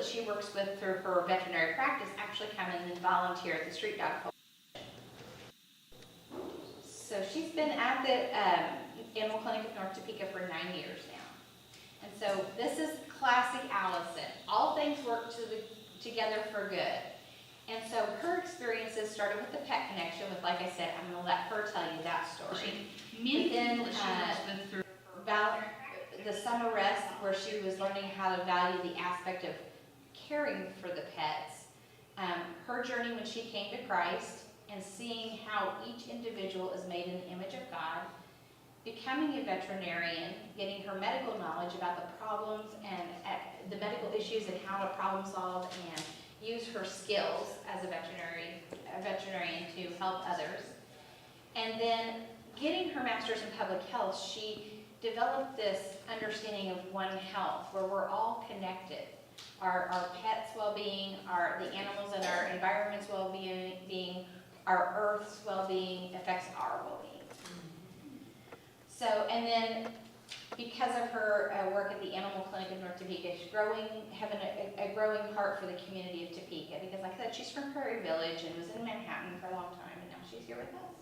that she works with through her veterinary practice actually come in and volunteer at the Street Dog Coalition. So she's been at the Animal Clinic of North Topeka for 9 years now. And so this is classic Allison. All things work together for good. And so her experiences started with the Pet Connection with, like I said, I'm going to let her tell you that story. Then the summer rest, where she was learning how to value the aspect of caring for the pets. Her journey when she came to Christ and seeing how each individual is made in the image of God. Becoming a veterinarian, getting her medical knowledge about the problems and the medical issues and how to problem solve and use her skills as a veterinarian to help others. And then getting her master's in public health, she developed this understanding of One Health, where we're all connected. Our pets' well-being, the animals in our environment's well-being, our Earth's well-being affects our well-being. So, and then because of her work at the Animal Clinic of North Topeka, she's having a growing heart for the community of Topeka, because like I said, she's from Prairie Village and was in Manhattan for a long time, and now she's here with us.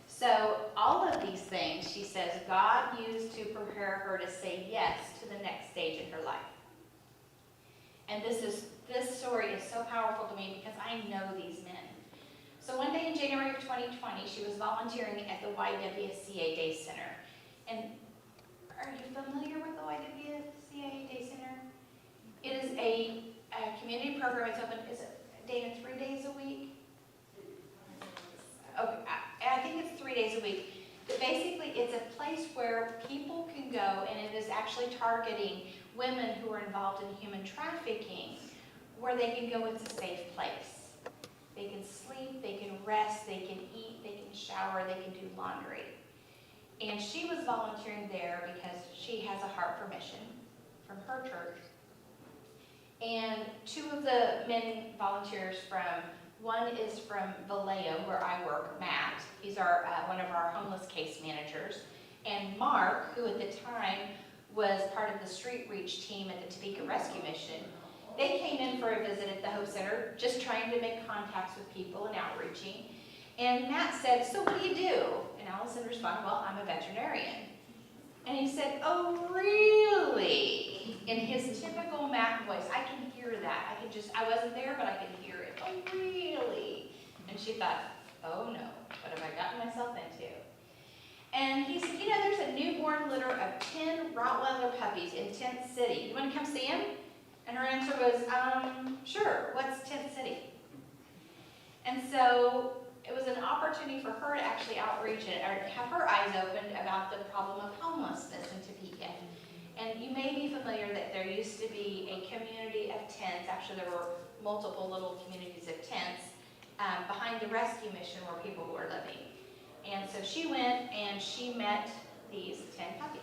So all of these things, she says, God used to prepare her to say yes to the next stage in her life. And this story is so powerful to me because I know these men. So one day in January of 2020, she was volunteering at the YWCA Day Center. And are you familiar with the YWCA Day Center? It is a community program. It's open, is it, Dana, 3 days a week? Okay, I think it's 3 days a week. But basically, it's a place where people can go, and it is actually targeting women who are involved in human trafficking, where they can go. It's a safe place. They can sleep, they can rest, they can eat, they can shower, they can do laundry. And she was volunteering there because she has a heart for mission from her church. And two of the men volunteers one is from Vallejo, where I work, Matt. He's one of our homeless case managers. And Mark, who at the time was part of the Street Reach team at the Topeka Rescue Mission. They came in for a visit at the Hope Center, just trying to make contacts with people and outreaching. And Matt said, so what do you do? And Allison responded, well, I'm a veterinarian. And he said, oh, really? In his typical Matt voice, I can hear that. I wasn't there, but I can hear it. Oh, really? And she thought, oh no, what have I gotten myself into? And he said, there's a newborn litter of 10 Rottweiler puppies in Tent City. You want to come see them? And her answer was, sure, what's Tent City? And so it was an opportunity for her to actually outreach it, or have her eyes opened about the problem of homelessness in Topeka. And you may be familiar that there used to be a community of tents. Actually, there were multiple little communities of tents behind the rescue mission where people were living. And so she went and she met these 10 puppies.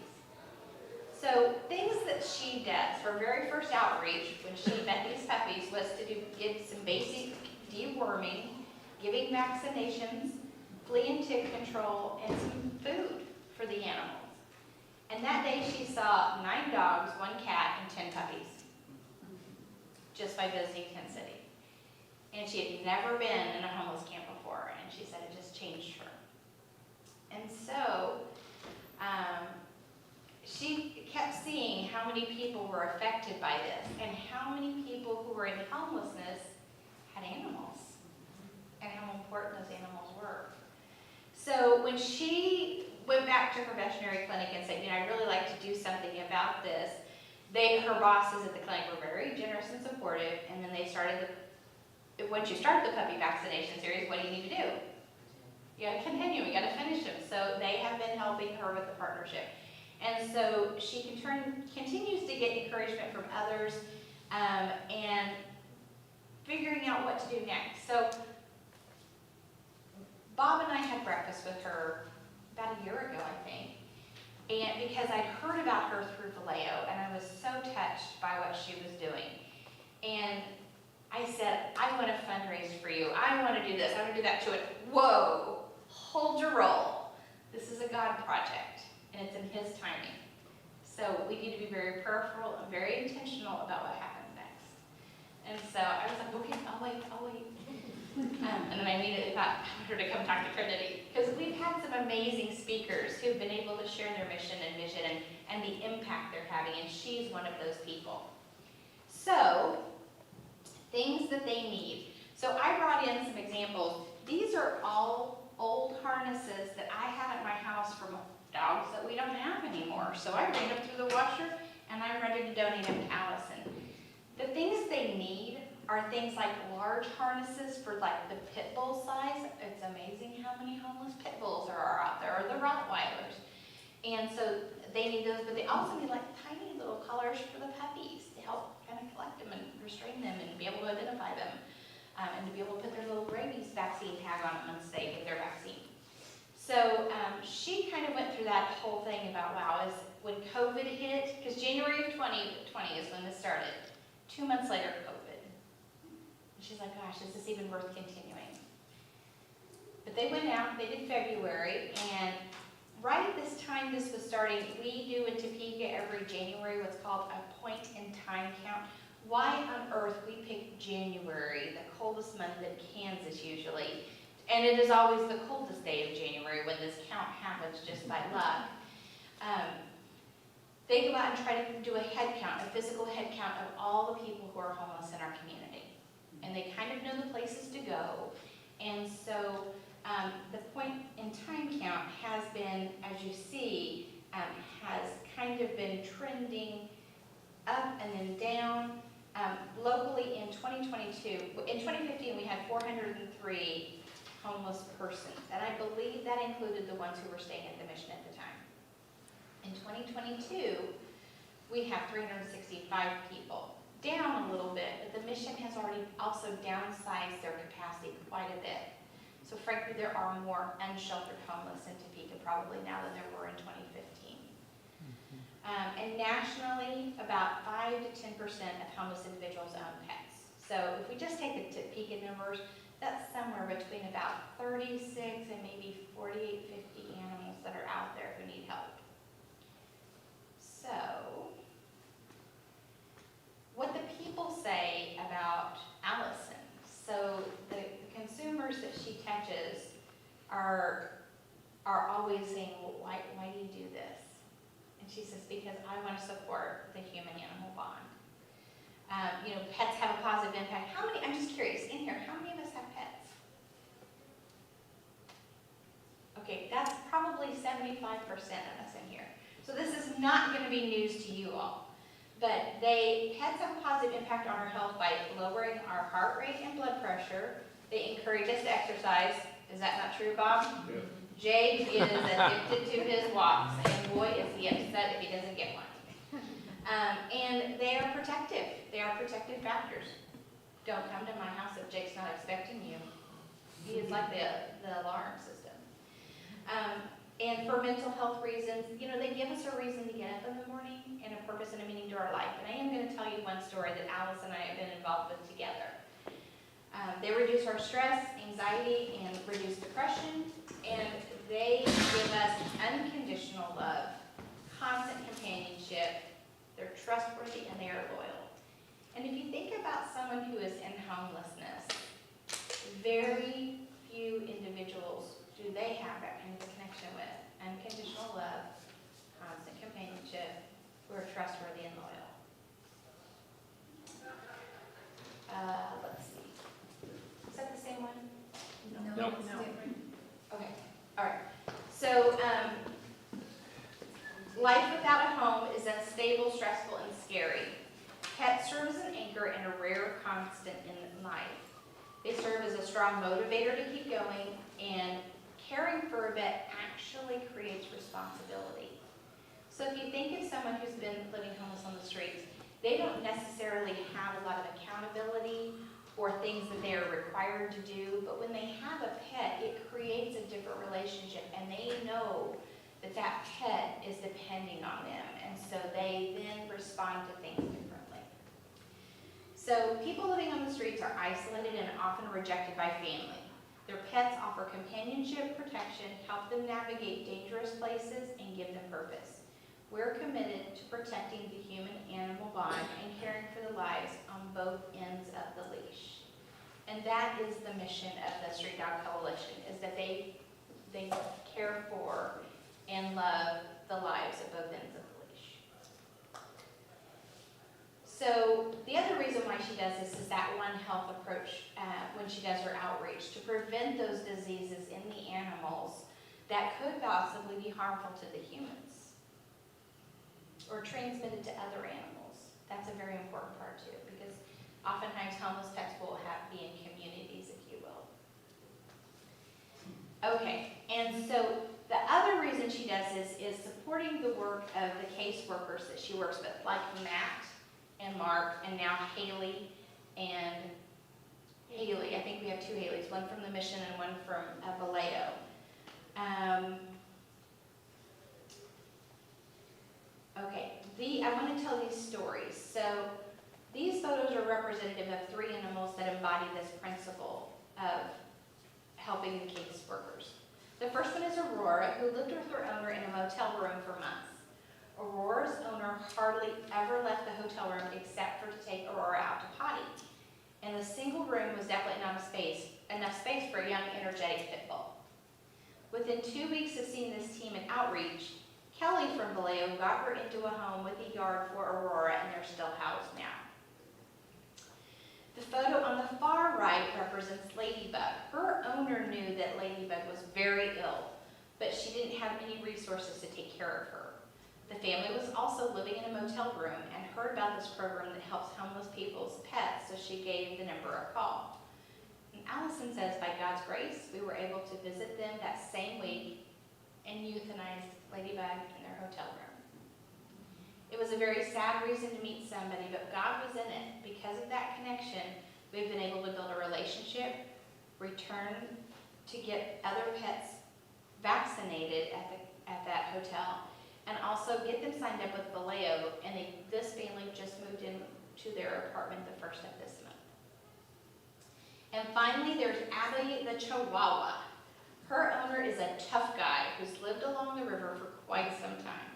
So things that she does, her very first outreach when she met these puppies was to give some basic deworming, giving vaccinations, flea and tick control, and some food for the animals. And that day she saw 9 dogs, 1 cat, and 10 puppies, just by visiting Tent City. And she had never been in a homeless camp before, and she said it just changed her. And so she kept seeing how many people were affected by this, and how many people who were in homelessness had animals, and how important those animals were. So when she went back to her veterinary clinic and said, I'd really like to do something about this, her bosses at the clinic were very generous and supportive, and then they started once you start the puppy vaccination series, what do you need to do? You got to continue, you got to finish them. So they have been helping her with the partnership. And so she continues to get encouragement from others and figuring out what to do next. So Bob and I had breakfast with her about a year ago, I think. And because I'd heard about her through Vallejo, and I was so touched by what she was doing. And I said, I want to fundraise for you. I want to do this. I want to do that. She went, whoa, hold your roll. This is a God project, and it's in His timing. So we need to be very prayerful and very intentional about what happens next. thought I wanted her to come talk to Trinity, because we've had some amazing speakers who've been able to share their mission and vision and the impact they're having, and she's one of those people. So, things that they need. So I brought in some examples. These are all old harnesses that I had at my house from dogs that we don't have anymore. So I ran them through the washer, and I'm ready to donate them to Allison. The things they need are things like large harnesses for like the pit bull size. It's amazing how many homeless pit bulls there are out there, or the Rottweilers. And so they need those, but they also need like tiny little collars for the puppies to help kind of collect them and restrain them and be able to identify them. And to be able to put their little rabies vaccine tag on them once they get their vaccine. So she kind of went through that whole thing about, wow, is when COVID hit, because January of 2020 is when this started. 2 months later, COVID. And she's like, gosh, is this even worth continuing? But they went out, they did February, and right at this time this was starting, we do in Topeka every January what's called a point-in-time count. Why on earth we pick January, the coldest month in Kansas usually, and it is always the coldest day of January when this count happens just by luck. They go out and try to do a head count, a physical head count of all the people who are homeless in our community. And they kind of know the places to go. And so the point in time count has been, as you see, has kind of been trending up and then down. Locally in 2022, in 2015 we had 403 homeless persons, and I believe that included the ones who were staying at the mission at the time. In 2022, we have 365 people, down a little bit, but the mission has already also downsized their capacity quite a bit. So frankly, there are more unsheltered homeless in Topeka probably now than there were in 2015. And nationally, about 5 to 10% of homeless individuals own pets. So if we just take the Topeka numbers, that's somewhere between about 36 and maybe 48, 50 animals that are out there who need help. So, what the people say about Allison. So the consumers that she touches are always saying, well, why do you do this? And she says, because I want to support the human-animal bond. Pets have a positive impact. How many, I'm just curious, in here, how many of us have pets? Okay, that's probably 75% of us in here. So this is not going to be news to you all. But pets have a positive impact on our health by lowering our heart rate and blood pressure. They encourage us to exercise. Is that not true, Bob? Yeah. Jake is addicted to his walks, and boy, is he upset if he doesn't get one. And they are protective. They are protective factors. Don't come to my house if Jake's not expecting you. He is like the alarm system. And for mental health reasons, they give us a reason to get up in the morning and a purpose and a meaning to our life. And I am going to tell you one story that Alice and I have been involved with together. They reduce our stress, anxiety, and reduce depression. And they give us unconditional love, constant companionship. They're trustworthy and they are loyal. And if you think about someone who is in homelessness, very few individuals do they have that kind of a connection with. Unconditional love, constant companionship, who are trustworthy and loyal. Let's see. Is that the same one? No. It's different. Okay, all right. So, life without a home is unstable, stressful, and scary. Pets serve as an anchor and a rare constant in life. They serve as a strong motivator to keep going, and caring for a pet actually creates responsibility. So if you think of someone who's been living homeless on the streets, they don't necessarily have a lot of accountability or things that they are required to do, but when they have a pet, it creates a different relationship, and they know that that pet is depending on them, and so they then respond to things differently. So people living on the streets are isolated and often rejected by family. Their pets offer companionship, protection, help them navigate dangerous places, and give them purpose. We're committed to protecting the human-animal bond and caring for the lives on both ends of the leash. And that is the mission of the Street Dog Coalition, is that they care for and love the lives of both ends of the leash. So the other reason why she does this is that One Health approach when she does her outreach, to prevent those diseases in the animals that could possibly be harmful to the humans or transmitted to other animals. That's a very important part too, because oftentimes homeless pets will be in communities, if you will. Okay, and so the other reason she does this is supporting the work of the caseworkers that she works with, like Matt and Mark, and now Haley and Haley. I think we have two Haleys, one from the mission and one from Vallejo. Okay, I want to tell these stories. So these photos are representative of 3 animals that embody this principle of helping the caseworkers. The first one is Aurora, who lived with her owner in a motel room for months. Aurora's owner hardly ever left the hotel room except for to take Aurora out to potty. And the single room was definitely enough space for a young, energetic pit bull. Within 2 weeks of seeing this team in outreach, Kelly from Vallejo got her into a home with a yard for Aurora, and they're still housed now. The photo on the far right represents Ladybug. Her owner knew that Ladybug was very ill, but she didn't have any resources to take care of her. The family was also living in a motel room and heard about this program that helps homeless people's pets, so she gave the number a call. And Allison says, by God's grace, we were able to visit them that same week and euthanized Ladybug in their hotel room. It was a very sad reason to meet somebody, but God was in it. Because of that connection, we've been able to build a relationship, return to get other pets vaccinated at that hotel, and also get them signed up with Vallejo, and this family just moved into their apartment the 1st of this month. And finally, there's Abby the Chihuahua. Her owner is a tough guy who's lived along the river for quite some time.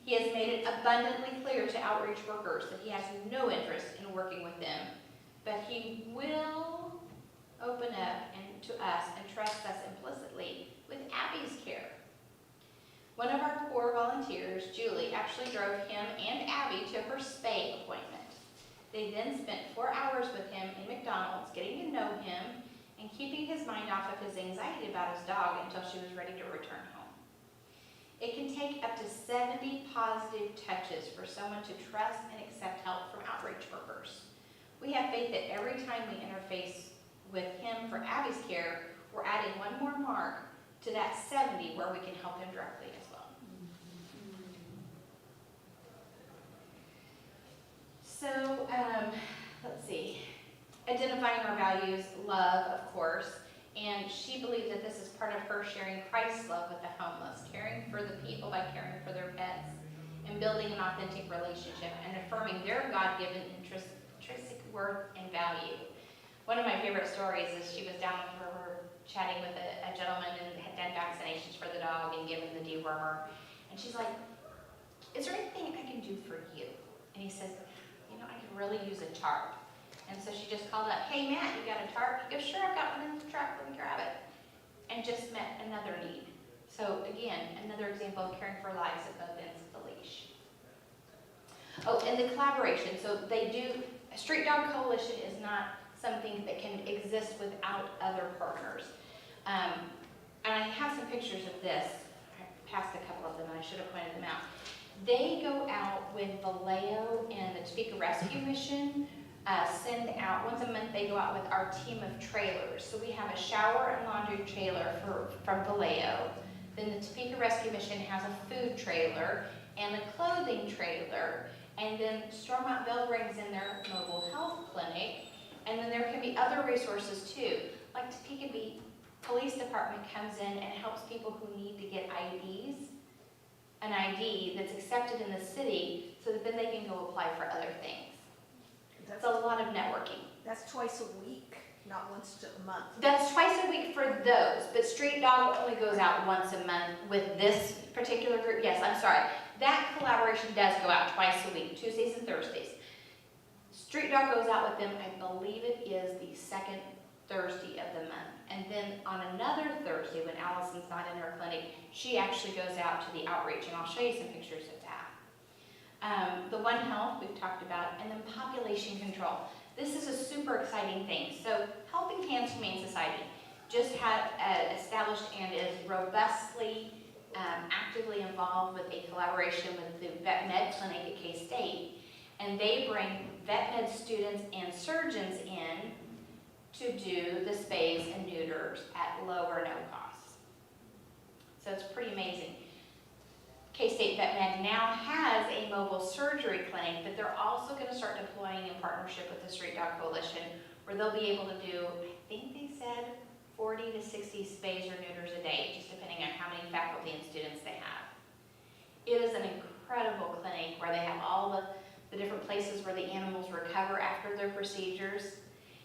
He has made it abundantly clear to outreach workers that he has no interest in working with them, but he will open up to us and trust us implicitly with Abby's care. One of our core volunteers, Julie, actually drove him and Abby to her spay appointment. They then spent 4 hours with him in McDonald's, getting to know him and keeping his mind off of his anxiety about his dog until she was ready to return home. It can take up to 70 positive touches for someone to trust and accept help from outreach workers. We have faith that every time we interface with him for Abby's care, we're adding one more mark to that 70 where we can help him directly as well. So, let's see. Identifying our values, love, of course, and she believed that this is part of her sharing Christ's love with the homeless, caring for the people by caring for their pets, and building an authentic relationship, and affirming their God-given intrinsic worth and value. One of my favorite stories is she was down with her chatting with a gentleman and had done vaccinations for the dog and given the dewormer, and she's like, is there anything I can do for you? And he says, I could really use a tarp. And so she just called up, hey Matt, you got a tarp? He goes, sure, I've got one in the truck, let me grab it. And just met another need. So again, another example of caring for lives at both ends of the leash. Oh, and the collaboration. So Street Dog Coalition is not something that can exist without other partners. And I have some pictures of this. I passed a couple of them and I should have pointed them out. They go out with Vallejo and the Topeka Rescue Mission. Send out, once a month they go out with our team of trailers. So we have a shower and laundry trailer from Vallejo. Then the Topeka Rescue Mission has a food trailer and a clothing trailer. And then Stormontville brings in their mobile health clinic. And then there can be other resources too. Like Topeka Police Department comes in and helps people who need to get IDs, an ID that's accepted in the city, so that then they can go apply for other things. That's a lot of networking. That's twice a week, not once a month. That's twice a week for those, but Street Dog only goes out once a month with this particular group. Yes, I'm sorry. That collaboration does go out twice a week, Tuesdays and Thursdays. Street Dog goes out with them, I believe it is the second Thursday of the month. And then on another Thursday, when Allison's not in her clinic, she actually goes out to the outreach, and I'll show you some pictures of that. The One Health we've talked about, and then population control. This is a super exciting thing. So Helping Hands Humane Society just had established and is robustly actively involved with a collaboration with the Vet Med Clinic at K-State, and they bring vet med students and surgeons in to do the spays and neuters at low or no cost. So it's pretty amazing. K-State Vet Med now has a mobile surgery clinic that they're also going to start deploying in partnership with the Street Dog Coalition, where they'll be able to do, I think they said, 40 to 60 spays or neuters a day, just depending on how many faculty and students they have. It is an incredible clinic where they have all the different places where the animals recover after their procedures.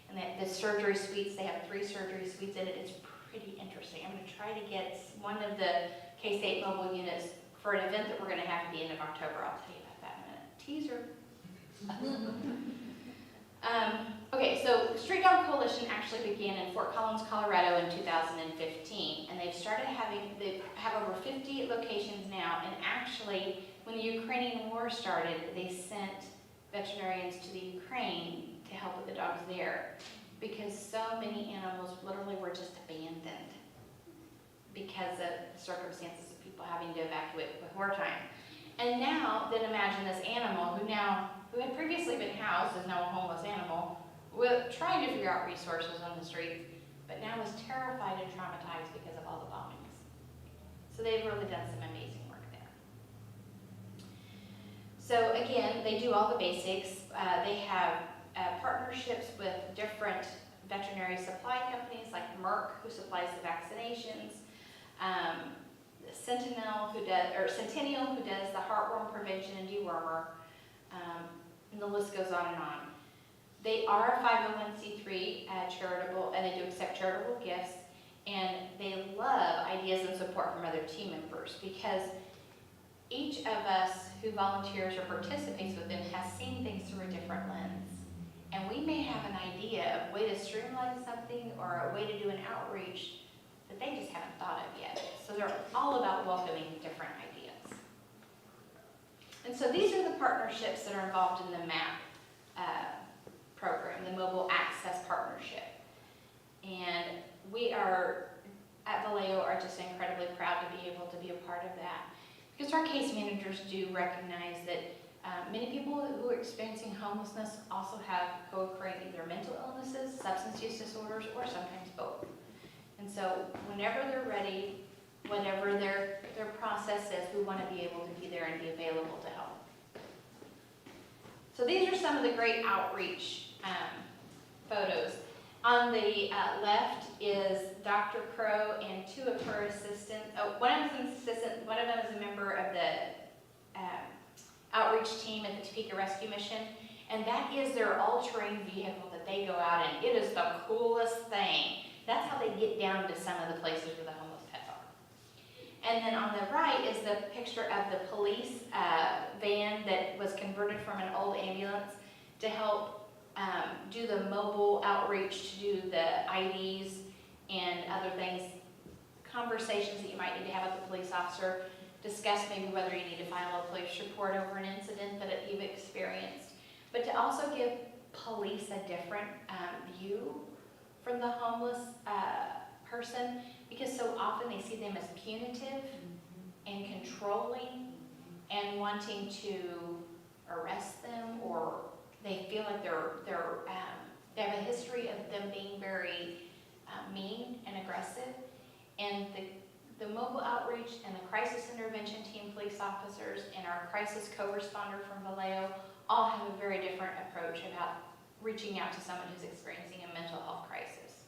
And the surgery suites, they have 3 surgery suites in it. It's pretty interesting. I'm going to try to get one of the K-State mobile units for an event that we're going to have at the end of October. I'll tell you about that in a minute. Teaser. Okay, so Street Dog Coalition actually began in Fort Collins, Colorado in 2015, and they have over 50 locations now, and actually, when the Ukrainian war started, they sent veterinarians to the Ukraine to help with the dogs there, because so many animals literally were just abandoned because of the circumstances of people having to evacuate with wartime. And now, then imagine this animal who had previously been housed, is now a homeless animal, trying to figure out resources on the streets, but now is terrified and traumatized because of all the bombings. So they've really done some amazing work there. So again, they do all the basics. They have partnerships with different veterinary supply companies like Merck, who supplies the vaccinations, Centennial, who does the heartworm prevention and dewormer, and the list goes on and on. They are a 501c3 charitable, and they do accept charitable gifts, and they love ideas and support from other team members, because each of us who volunteers or participates with them has seen things through a different lens. And we may have an idea of a way to streamline something or a way to do an outreach that they just haven't thought of yet. So they're all about welcoming different ideas. And so these are the partnerships that are involved in the MAP program, the Mobile Access Partnership. And we are, at Vallejo, are just incredibly proud to be able to be a part of that. Because our case managers do recognize that many people who are experiencing homelessness also have co-occurring either mental illnesses, substance use disorders, or sometimes both. And so whenever they're ready, whatever their process is, we want to be able to be there and be available to help. So these are some of the great outreach photos. On the left is Dr. Crow and 2 of her assistants. Oh, one of them is a member of the outreach team at the Topeka Rescue Mission, and that is their all-terrain vehicle that they go out in. It is the coolest thing. That's how they get down to some of the places where the homeless pets are. And then on the right is the picture of the police van that was converted from an old ambulance to help do the mobile outreach, to do the IDs and other things, conversations that you might need to have with the police officer, discuss maybe whether you need to file a police report over an incident that you've experienced, but to also give police a different view from the homeless person, because so often they see them as punitive and controlling and wanting to arrest them, or they feel like they have a history of them being very mean and aggressive. And the mobile outreach and the crisis intervention team police officers and our crisis co-responder from Vallejo all have a very different approach about reaching out to someone who's experiencing a mental health crisis.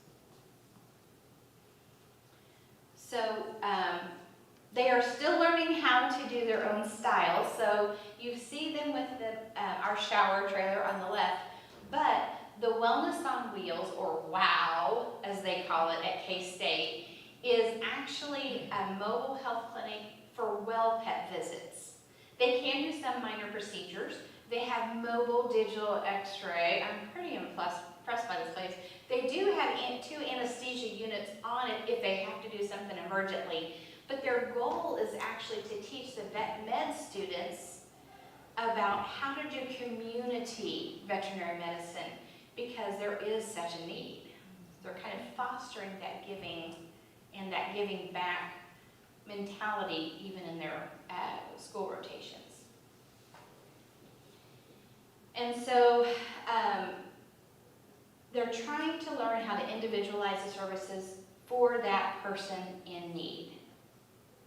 So they are still learning how to do their own style. So you see them with our shower trailer on the left, but the Wellness on Wheels, or WOW as they call it at K-State, is actually a mobile health clinic for well pet visits. They can do some minor procedures, They have mobile digital x-ray. I'm pretty impressed by this place. They do have 2 anesthesia units on it if they have to do something emergently. But their goal is actually to teach the vet med students about how to do community veterinary medicine because there is such a need. They're kind of fostering that giving and that giving back mentality even in their school rotations. And so they're trying to learn how to individualize the services for that person in need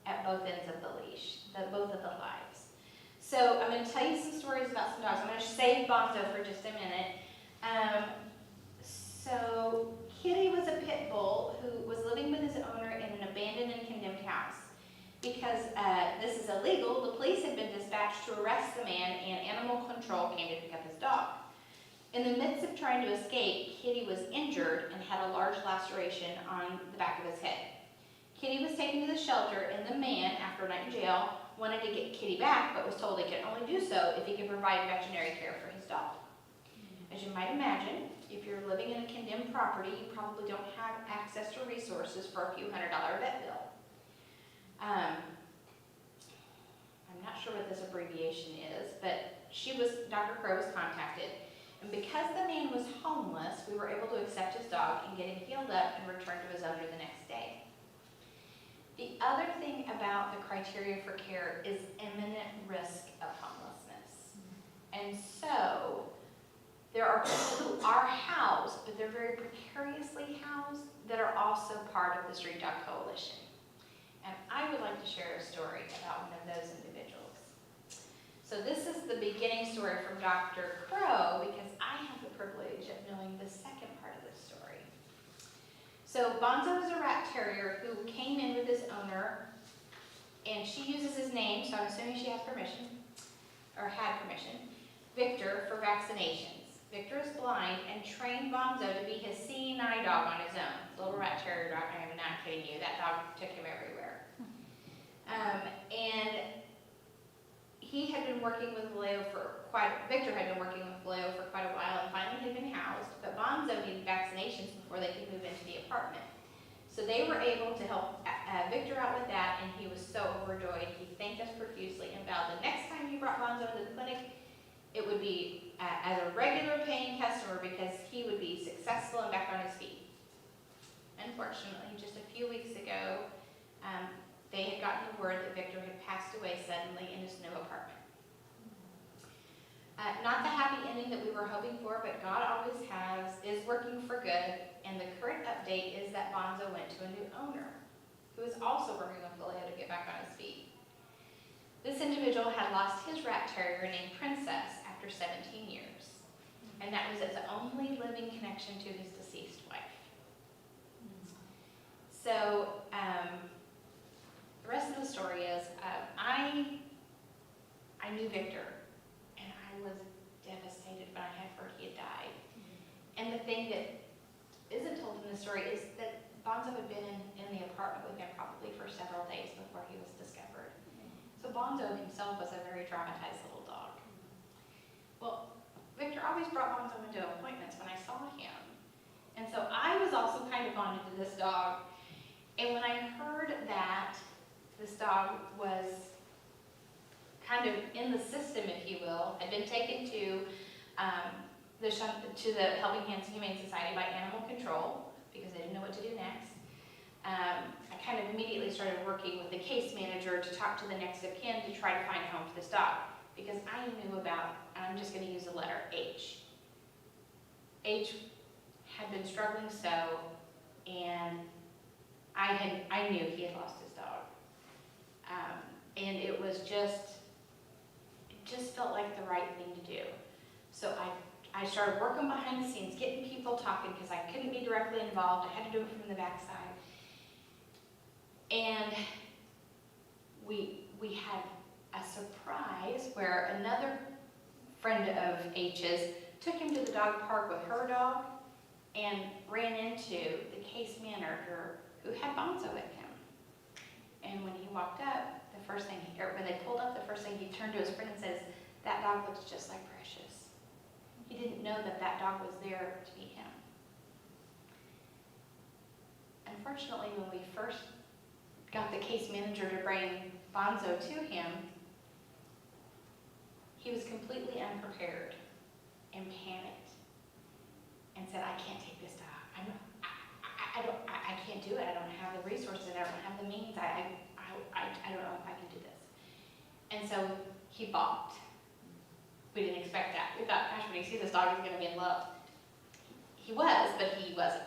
at both ends of the leash, both of the lives. So I'm going to tell you some stories about some dogs. I'm going to save Bonzo for just a minute. So Kitty was a pit bull who was living with his owner in an abandoned and condemned house. Because this is illegal, the police had been dispatched to arrest the man, and animal control came to pick up his dog. In the midst of trying to escape, Kitty was injured and had a large laceration on the back of his head. Kitty was taken to the shelter, and the man, after a night in jail, wanted to get Kitty back, but was told he could only do so if he could provide veterinary care for his dog. As you might imagine, if you're living in a condemned property, you probably don't have access to resources for a few $100 vet bill. I'm not sure what this abbreviation is, but Dr. Crow was contacted, and because the man was homeless, we were able to accept his dog and get him healed up and returned to his owner the next day. The other thing about the criteria for care is imminent risk of homelessness. And so, there are people who are housed, but they're very precariously housed, that are also part of the Street Dog Coalition. And I would like to share a story about one of those individuals. So this is the beginning story from Dr. Crow, because I have the privilege of knowing the second part of this story. So Bonzo is a rat terrier who came in with his owner, and she uses his name, so I'm assuming she has permission, or had permission, Victor, for vaccinations. Victor is blind and trained Bonzo to be his seeing eye dog on his own. The little rat terrier dog, I am not kidding you, that dog took him everywhere. And he had been working with Vallejo Victor had been working with Vallejo for quite a while and finally had been housed, but Bonzo needed vaccinations before they could move into the apartment. So they were able to help Victor out with that, and he was so overjoyed. He thanked us profusely and vowed the next time he brought Bonzo into the clinic, it would be as a regular paying customer because he would be successful and back on his feet. Unfortunately, just a few weeks ago, they had gotten the word that Victor had passed away suddenly in his new apartment. Not the happy ending that we were hoping for, but God always is working for good, and the current update is that Bonzo went to a new owner, who is also working with Vallejo to get back on his feet. This individual had lost his rat terrier named Princess after 17 years, and that was its only living connection to his deceased wife. So the rest of the story is I knew Victor, and I was devastated when I had heard he had died. And the thing that isn't told in the story is that Bonzo had been in the apartment with him probably for several days before he was discovered. So Bonzo himself was a very traumatized little dog. Well, Victor always brought Bonzo into appointments when I saw him. And so I was also kind of bonded to this dog. And when I heard that this dog was kind of in the system, if you will, had been taken to the Helping Hands Humane Society by Animal Control, because they didn't know what to do next, I kind of immediately started working with the case manager to talk to the next of kin to try to find a home for this dog, because I knew about, and I'm just going to use the letter H. H had been struggling so, and I knew he had lost his dog. And it just felt like the right thing to do. So I started working behind the scenes, getting people talking, because I couldn't be directly involved. I had to do it from the backside. And we had a surprise where another friend of H's took him to the dog park with her dog and ran into the case manager who had Bonzo with him. And when he walked up, when they pulled up, the first thing he turned to his friend and says, that dog looks just like Precious. He didn't know that that dog was there to meet him. Unfortunately, when we first got the case manager to bring Bonzo to him, he was completely unprepared and panicked and said, I can't take this dog. I can't do it. I don't have the resources. I don't have the means. I don't know if I can do this. And so he balked. We didn't expect that. We thought, gosh, when he sees this dog, he's going to be in love. He was, but he wasn't.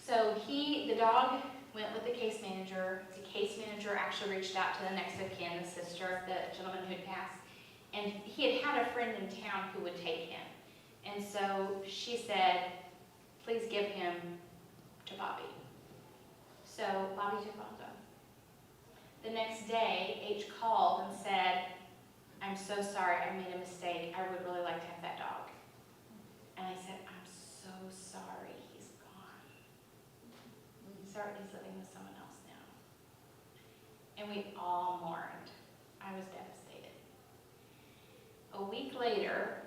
So the dog went with the case manager. The case manager actually reached out to the next of kin, the sister of the gentleman who had passed. And he had a friend in town who would take him. And so she said, please give him to Bobby. So Bobby took Bonzo. The next day, H called and said, I'm so sorry, I made a mistake. I would really like to have that dog. And I said, I'm so sorry, he's gone. He's living with someone else now. And we all mourned. I was devastated. A week later,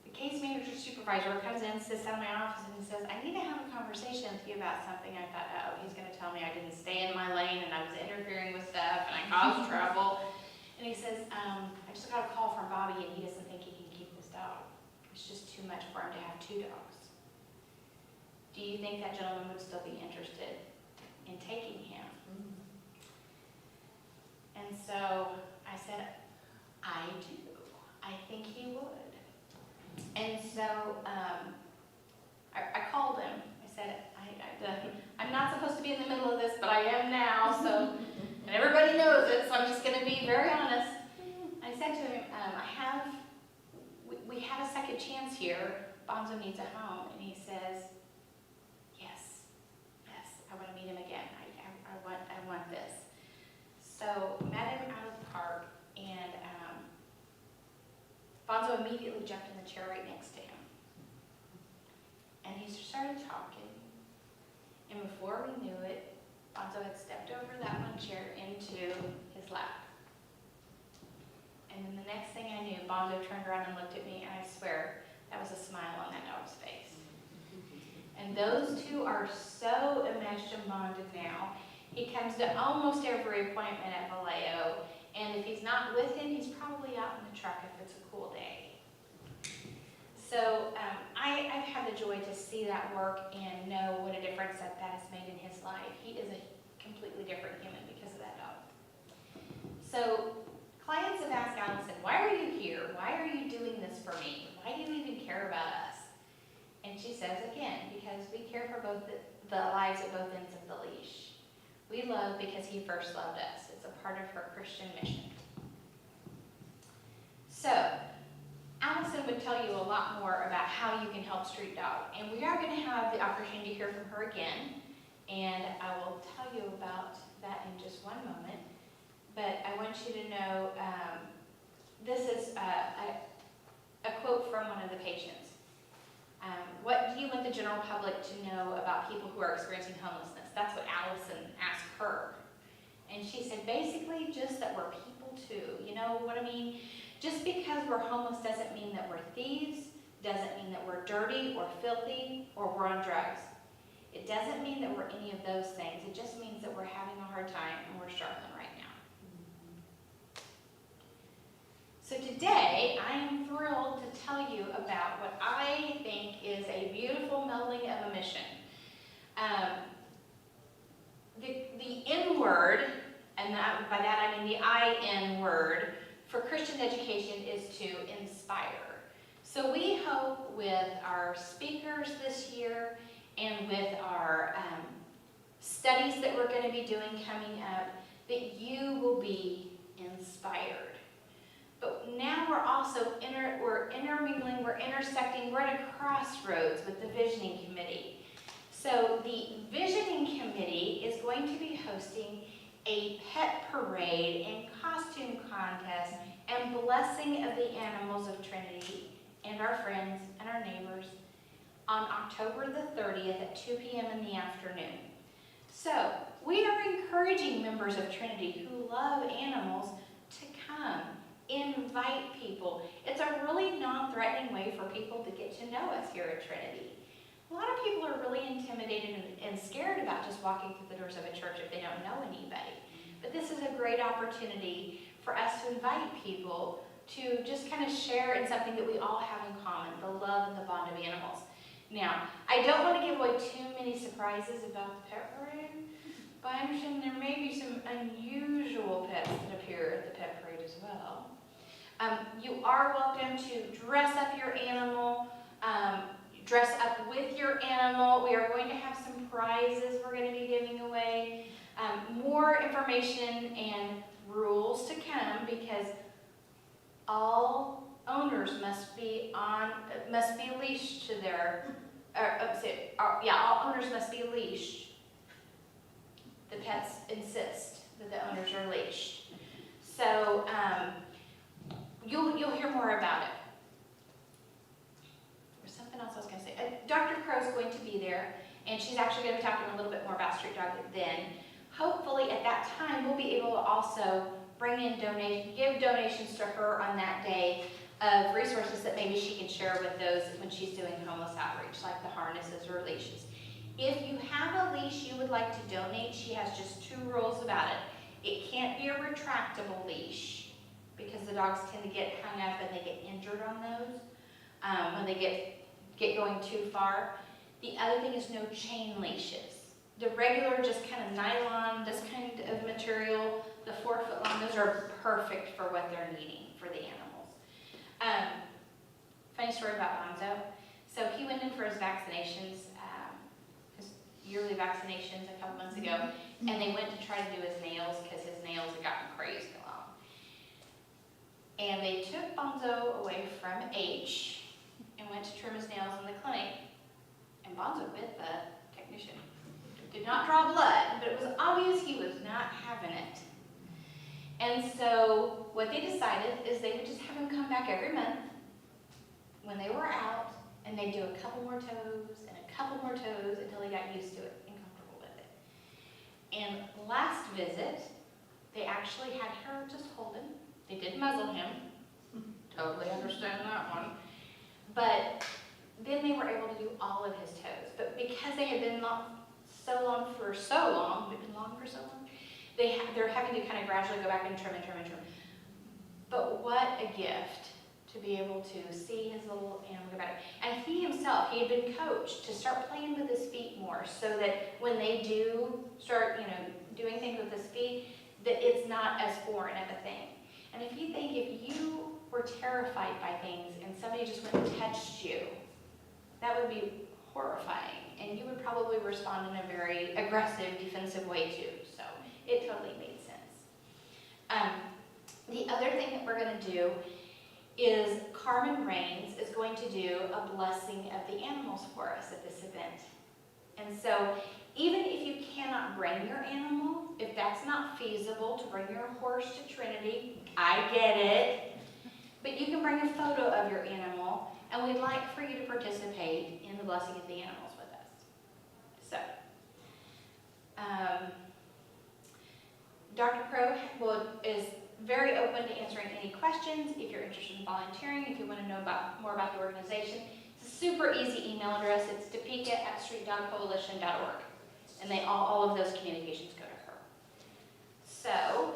the case manager supervisor comes in, sits down in my office, and he says, I need to have a conversation with you about something. I thought, oh, he's going to tell me I didn't stay in my lane and I was interfering with stuff and I caused trouble. And he says, I just got a call from Bobby and he doesn't think he can keep this dog. It's just too much for him to have 2 dogs. Do you think that gentleman would still be interested in taking him? And so I said, I do. I think he would. And so I called him. I said, I'm not supposed to be in the middle of this, but I am now, so, and everybody knows it, so I'm just going to be very honest. I said to him, we have a second chance here. Bonzo needs a home. And he says, yes, I want to meet him again. I want this. So met him out of the park, and Bonzo immediately jumped in the chair right next to him. And he started talking. And before we knew it, Bonzo had stepped over that one chair into his lap. And then the next thing I knew, Bonzo turned around and looked at me, and I swear, that was a smile on that dog's face. And those two are so enmeshed and bonded now. He comes to almost every appointment at Vallejo, and if he's not with him, he's probably out in the truck if it's a cool day. So I've had the joy to see that work and know what a difference that has made in his life. He is a completely different human because of that dog. So clients have asked Allison, why are you here? Why are you doing this for me? Why do you even care about us? And she says again, because we care for both the lives at both ends of the leash. We love because he first loved us. It's a part of her Christian mission. So, Allison would tell you a lot more about how you can help Street Dog. And we are going to have the opportunity to hear from her again. And I will tell you about that in just one moment. But I want you to know, this is a quote from one of the patients. What do you want the general public to know about people who are experiencing homelessness? That's what Allison asked her. And she said, basically, just that we're people too. You know what I mean? Just because we're homeless doesn't mean that we're thieves, doesn't mean that we're dirty or filthy or we're on drugs. It doesn't mean that we're any of those things. It just means that we're having a hard time and we're struggling right now. So today, I am thrilled to tell you about what I think is a beautiful melding of a mission. The N word, and by that I mean the I-N word, for Christian education is to inspire. So we hope with our speakers this year and with our studies that we're going to be doing coming up, that you will be inspired. But now we're also we're intermingling, we're intersecting, we're at a crossroads with the Visioning Committee. So the Visioning Committee is going to be hosting a pet parade and costume contest and blessing of the animals of Trinity and our friends and our neighbors on October the 30th at 2 p.m. in the afternoon. So we are encouraging members of Trinity who love animals to come invite people. It's a really non-threatening way for people to get to know us here at Trinity. A lot of people are really intimidated and scared about just walking through the doors of a church if they don't know anybody. But this is a great opportunity for us to invite people to just kind of share in something that we all have in common, the love and the bond of animals. Now, I don't want to give away too many surprises about the pet parade, but I understand there may be some unusual pets that appear at the pet parade as well. You are welcome to dress up your animal, dress up with your animal. We are going to have some prizes we're going to be giving away. More information and rules to come, because all owners must be leashed to their, all owners must be leashed. The pets insist that the owners are leashed. So you'll hear more about it. There's something else I was going to say. Dr. Crow's going to be there, and she's actually going to be talking a little bit more about Street Dog then. Hopefully at that time we'll be able to also bring in give donations to her on that day of resources that maybe she can share with those when she's doing homeless outreach, like the harnesses or leashes. If you have a leash you would like to donate, she has just 2 rules about it. It can't be a retractable leash, because the dogs tend to get hung up and they get injured on those when they get going too far. The other thing is no chain leashes. The regular, just kind of nylon, this kind of material, the 4 foot long, those are perfect for what they're needing for the animals. Funny story about Bonzo. So he went in for his vaccinations, his yearly vaccinations a couple months ago, and they went to try to do his nails because his nails had gotten crazy long. And they took Bonzo away from H and went to trim his nails in the clinic, and Bonzo bit the technician. Did not draw blood, but it was obvious he was not having it. And so what they decided is they would just have him come back every month when they were out, and they'd do a couple more toes and a couple more toes until he got used to it and comfortable with it. And last visit, they actually had her just hold him. They did muzzle him. Totally understand that one. But then they were able to do all of his toes. But because they had been so long, they're having to kind of gradually go back and trim and trim and trim. But what a gift to be able to see his little animal go back. And he himself, he had been coached to start playing with his feet more, so that when they do start, doing things with his feet, that it's not as foreign of a thing. And if you were terrified by things and somebody just went and touched you, that would be horrifying, and you would probably respond in a very aggressive, defensive way too. So it totally made sense. The other thing that we're going to do is Carmen Rains is going to do a blessing of the animals for us at this event. And so even if you cannot bring your animal, if that's not feasible to bring your horse to Trinity, I get it, but you can bring a photo of your animal, and we'd like for you to participate in the blessing of the animals with us. So, Dr. Crow is very open to answering any questions. If you're interested in volunteering, if you want to know more about the organization, it's a super easy email address. It's topeka@streetdogcoalition.org. And all of those communications go to her. So,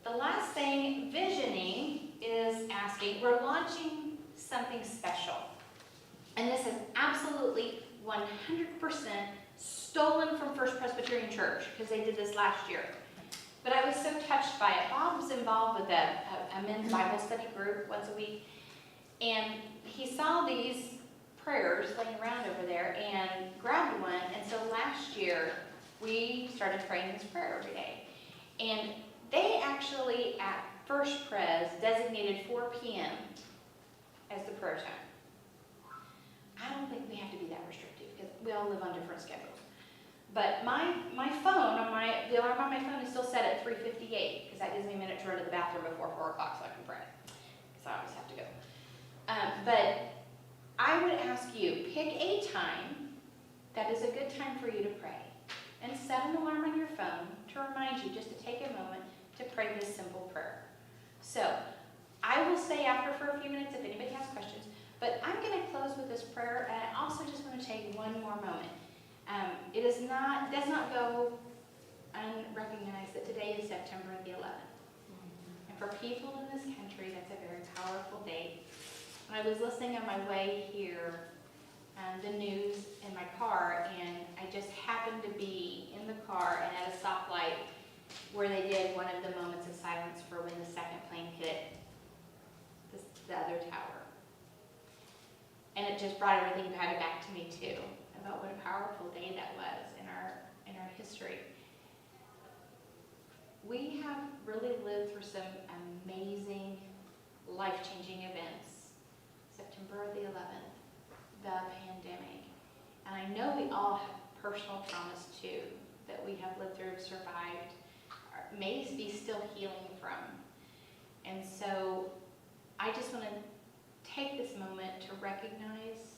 the last thing, Visioning is asking, we're launching something special. And this is absolutely 100% stolen from First Presbyterian Church, because they did this last year. But I was so touched by it. Bob's involved with a men's Bible study group once a week, and he saw these prayers laying around over there and grabbed one. And so last year we started praying this prayer every day. And they actually at First Pres designated 4 p.m. as the prayer time. I don't think we have to be that restrictive, because we all live on different schedules. But my phone, the alarm on my phone is still set at 3:58, because that gives me a minute to run to the bathroom before 4 o'clock so I can pray. Because I always have to go. But I would ask you, pick a time that is a good time for you to pray. And set an alarm on your phone to remind you just to take a moment to pray this simple prayer. So, I will stay after for a few minutes if anybody has questions, but I'm going to close with this prayer, and I also just want to take one more moment. It does not go unrecognized that today is September the 11th. And for people in this country, that's a very powerful date. When I was listening on my way here, the news in my car, and I just happened to be in the car and at a stoplight where they did one of the moments of silence for when the second plane hit the other tower. And it just brought everything back to me too, about what a powerful day that was in our history. We have really lived through some amazing, life-changing events. September the 11th, the pandemic. And I know we all have personal traumas too, that we have lived through, survived, or may be still healing from. And so I just want to take this moment to recognize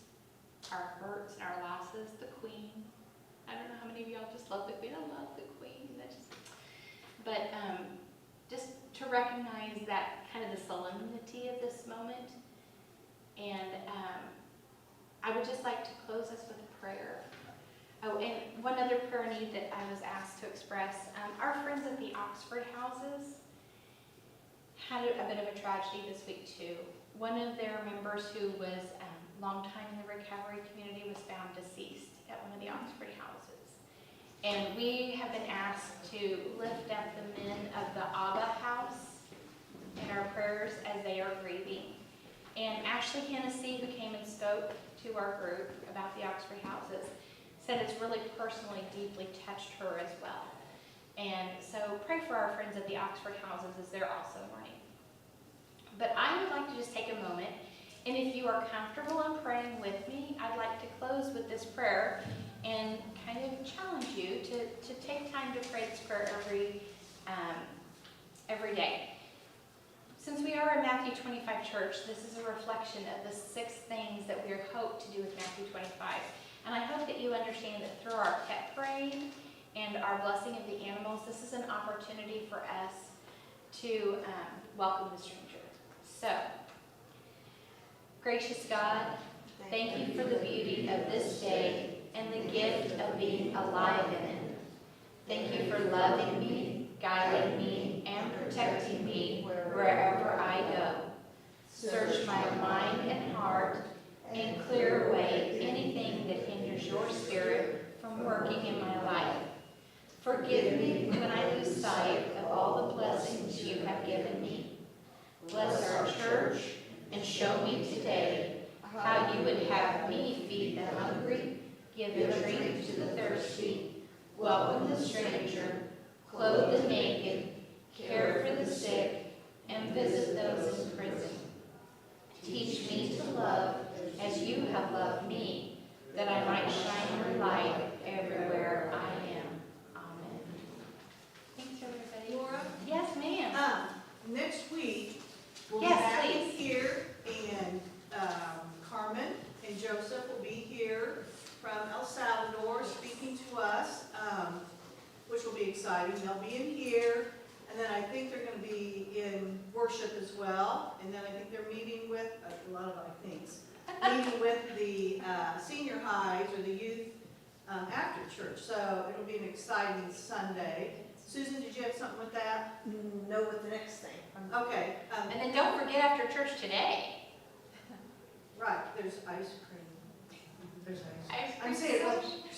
our hurts and our losses. The Queen. I don't know how many of y'all just love the Queen. I love the Queen. But just to recognize that kind of the solemnity of this moment. And I would just like to close us with a prayer. Oh, and one other prayer need that I was asked to express. Our friends at the Oxford Houses had a bit of a tragedy this week too. One of their members who was long time in the recovery community was found deceased at one of the Oxford Houses. And we have been asked to lift up the men of the Abba House in our prayers as they are grieving. And Ashley Hennessy, who came and spoke to our group about the Oxford Houses, said it's really personally, deeply touched her as well. And so pray for our friends at the Oxford Houses as they're also mourning. But I would like to just take a moment, and if you are comfortable in praying with me, I'd like to close with this prayer and kind of challenge you to take time to pray this prayer every day. Since we are a Matthew 25 church, this is a reflection of the 6 things that we are hoped to do with Matthew 25. And I hope that you understand that through our pet parade and our blessing of the animals, this is an opportunity for us to welcome the stranger. So, gracious God, thank you for the beauty of this day and the gift of being alive in it. Thank you for loving me, guiding me, and protecting me wherever I go. Search my mind and heart and clear away anything that hinders your spirit from working in my life. Forgive me when I lose sight of all the blessings you have given me. Bless our church and show me today how you would have me feed the hungry, give a drink to the thirsty, welcome the stranger, clothe the naked, care for the sick, and visit those in prison. Teach me to love as you have loved me, that I might shine your light everywhere I am. Amen. Thanks, everybody. Laura? Yes, ma'am. Next week, we'll be Yes, back in please. here, and Carmen and Joseph will be here from El Salvador speaking to us, which will be exciting. They'll be in here, and then I think they're going to be in worship as well, and then I think they're meeting with, a lot of I thinks, meeting with the senior highs or the youth after church. So it'll be an exciting Sunday. Susan, did you have something with that? No, with the next thing. Okay. And then don't forget after church today. Right, there's ice cream. There's ice cream. Ice I'm cream saying, well, social.